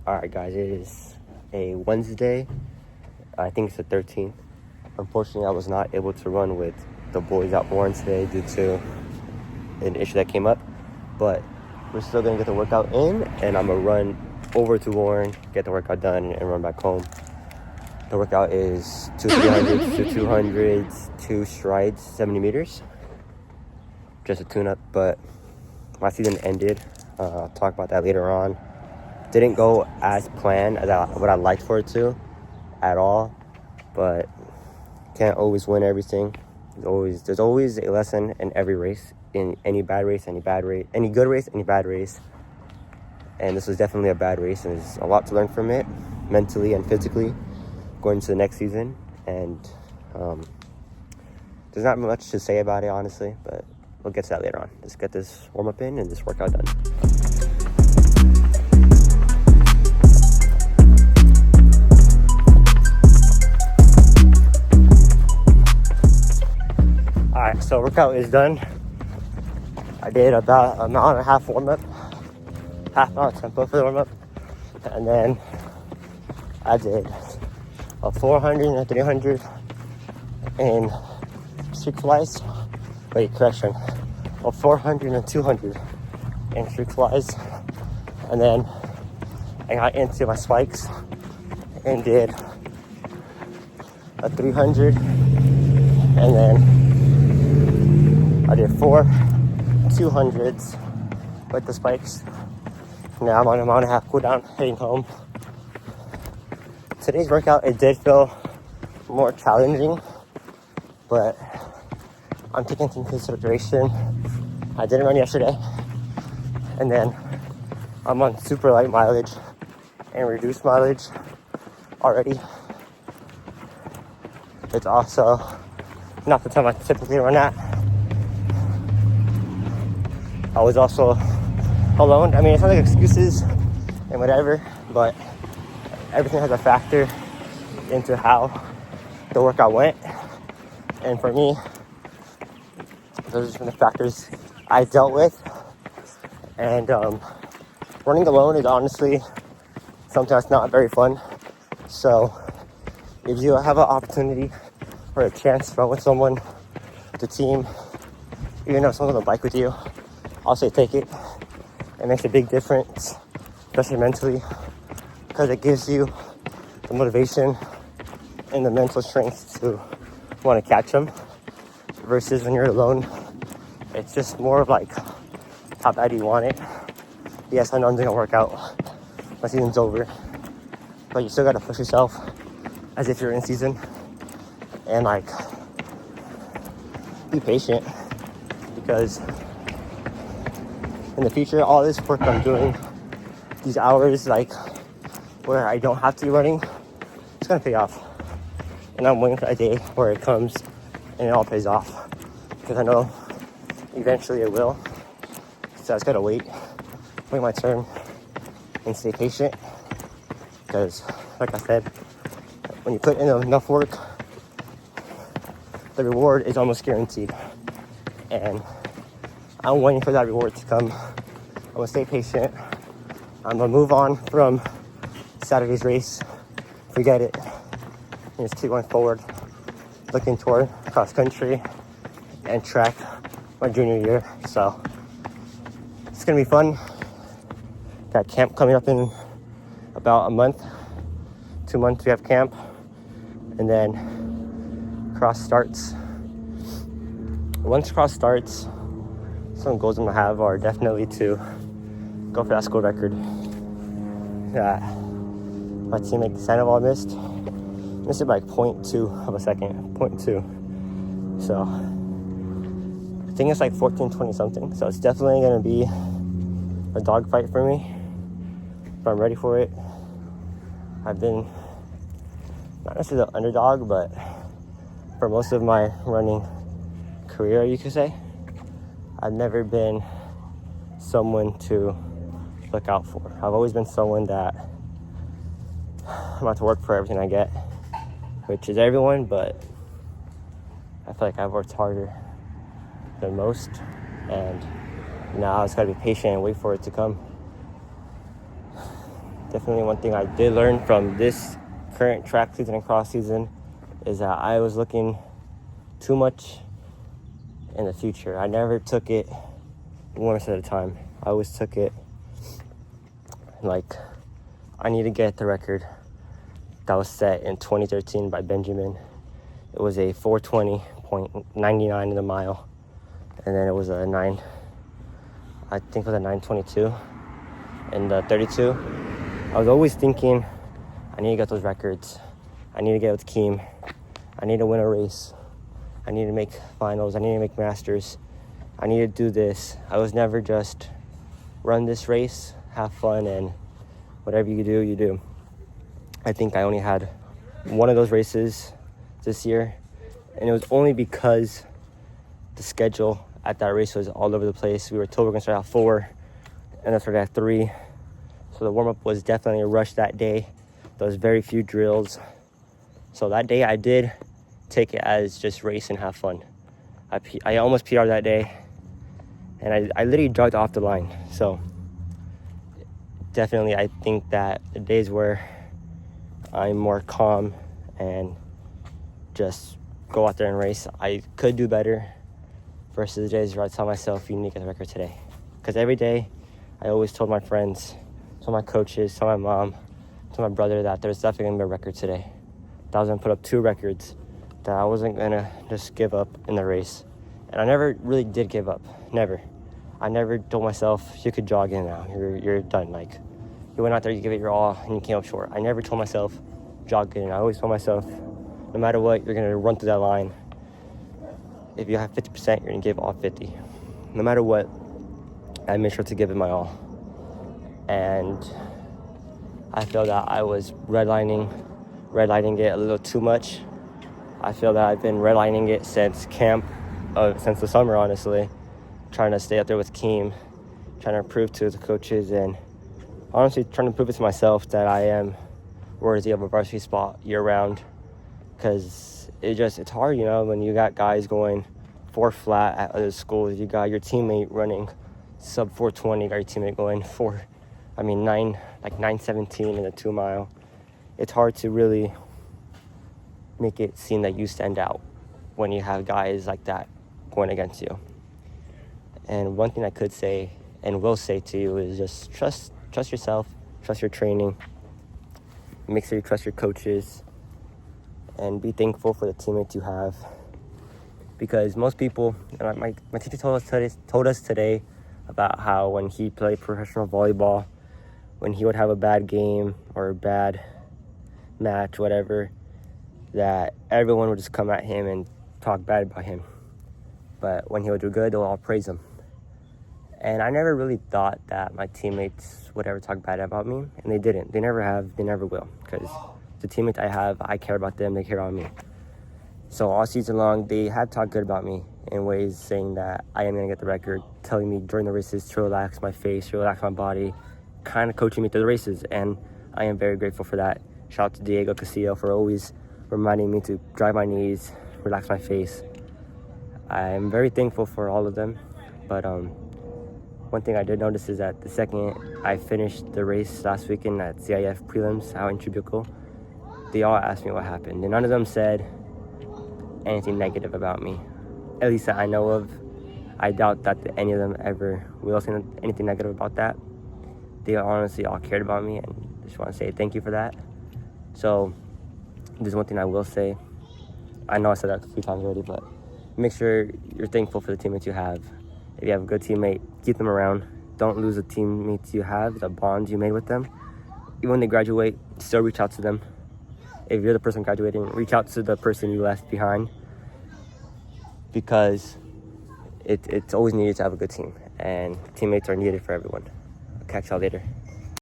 Alright guys, it is a Wednesday. I think it's the 13th. Unfortunately, I was not able to run with the boys at Warren today due to an issue that came up. But we're still going to get the workout in, and I'm going to run over to Warren, get the workout done, and run back home. The workout is 2 300s, 2 200s, 2 strides, 70 meters. Just a tune-up, but my season ended. I'll talk about that later on. Didn't go as planned as what I'd liked for it to at all, but can't always win everything. There's always a lesson in every race, in any bad race, any good race, any bad race. And this was definitely a bad race, and there's a lot to learn from it, mentally and physically, going into the next season. And there's not much to say about it, honestly, but we'll get to that later on. Let's get this warm-up in and this workout done. Alright, so workout is done. I did about an hour and a half warm-up, half an hour tempo for the warm-up, and then I did a 400 and a 300 in streak flies. Correction, a 400 and 200 in streak flies, and then I got into my spikes and did a 300, and then I did 4 200s with the spikes. Now I'm on a mile and a half cooldown heading home. Today's workout, it did feel more challenging, but I'm taking into consideration I didn't run yesterday, and then I'm on super light mileage and reduced mileage already. It's also not the time I typically run at. I was also alone. I mean, it's not like excuses and whatever, but everything has a factor into how the workout went. And for me, those are some of the factors I dealt with. And running alone is honestly something that's not very fun. So if you have an opportunity or a chance to run with someone, the team, even though someone's on the bike with you, I'll say take it. It makes a big difference, especially mentally, because it gives you the motivation and the mental strength to want to catch them, versus when you're alone, it's just more of like, how bad do you want it? Yes, I know I'm doing a workout, my season's over, but you still got to push yourself as if you're in season, and like, be patient, because in the future, all this work I'm doing, these hours like where I don't have to be running, it's gonna pay off. And I'm waiting for a day where it comes and it all pays off, because I know eventually it will. So I just gotta wait my turn and stay patient, because like I said, when you put in enough work, the reward is almost guaranteed. And I'm waiting for that reward to come. I'm gonna stay patient. I'm gonna move on from Saturday's race, forget it, and just keep going forward, looking toward cross country and track my junior year. So it's gonna be fun. Got camp coming up in about a month, 2 months we have camp, and then cross starts. Once cross starts, some goals I'm gonna have are definitely to go for that school record that my teammate Sandoval missed it by 0.2 of a second, 0.2. So I think it's like 14:20 something. So it's definitely gonna be a dogfight for me, but I'm ready for it. I've been not necessarily the underdog, but for most of my running career, you could say, I've never been someone to look out for. I've always been someone that I'm about to work for everything I get, which is everyone, but I feel like I've worked harder than most, and now I just gotta be patient and wait for it to come. Definitely one thing I did learn from this current track season and cross season is that I was looking too much in the future. I never took it 1 step at a time. I always took it like, I need to get the record that was set in 2013 by Benjamin. It was a 4:20.99 in the mile, and then it was a 9:22 in the 32. I was always thinking, I need to get those records. I need to get with Keem. I need to win a race. I need to make finals. I need to make masters. I need to do this. I was never just run this race, have fun, and whatever you do, you do. I think I only had one of those races this year, and it was only because the schedule at that race was all over the place. We were told we were going to start at 4, and then started at 3. So the warm-up was definitely a rush that day. There was very few drills. So that day I did take it as just race and have fun. I almost PR'd that day, and I literally jogged off the line. So definitely I think that the days where I'm more calm and just go out there and race, I could do better, versus the days where I tell myself, you need to get the record today. Because every day I always told my friends, told my coaches, told my mom, told my brother that there's definitely going to be a record today. That I was going to put up 2 records, that I wasn't going to just give up in the race. And I never really did give up. Never. I never told myself, you could jog in now. You're done. Like, you went out there, you gave it your all, and you came up short. I never told myself, jog in. I always told myself, no matter what, you're going to run through that line. If you have 50%, you're going to give all 50. No matter what, I made sure to give it my all. And I feel that I was redlining it a little too much. I feel that I've been redlining it since camp, since the summer, honestly. Trying to stay up there with Keem, trying to prove to the coaches, and honestly trying to prove it to myself that I am worthy of a varsity spot year-round. Because it's hard, when you got guys going 4 flat at other schools. You got your teammate running sub 4:20, you got your teammate going 9:17 in the 2 mile. It's hard to really make it seem that you stand out when you have guys like that going against you. And one thing I could say and will say to you is just trust yourself, trust your training, make sure you trust your coaches, and be thankful for the teammates you have. Because most people, my teacher told us today about how when he played professional volleyball, when he would have a bad game or a bad match, whatever, that everyone would just come at him and talk bad about him. But when he would do good, they'll all praise him. And I never really thought that my teammates would ever talk bad about me, and they didn't. They never have, they never will, because the teammates I have, I care about them, they care about me. So all season long, they have talked good about me in ways saying that I am going to get the record, telling me during the races to relax my face, to relax my body, kind of coaching me through the races, and I am very grateful for that. Shout out to Diego Castillo for always reminding me to drive my knees, relax my face. I am very thankful for all of them, but one thing I did notice is that the second I finished the race last weekend at CIF prelims out in Tribuco, they all asked me what happened, and none of them said anything negative about me, at least that I know of. I doubt that any of them ever will say anything negative about that. They honestly all cared about me, and just want to say thank you for that. So there's one thing I will say. I know I said that a few times already, but make sure you're thankful for the teammates you have. If you have a good teammate, keep them around. Don't lose the teammates you have, the bonds you made with them. Even when they graduate, still reach out to them. If you're the person graduating, reach out to the person you left behind, because it's always needed to have a good team, and teammates are needed for everyone. I'll catch y'all later.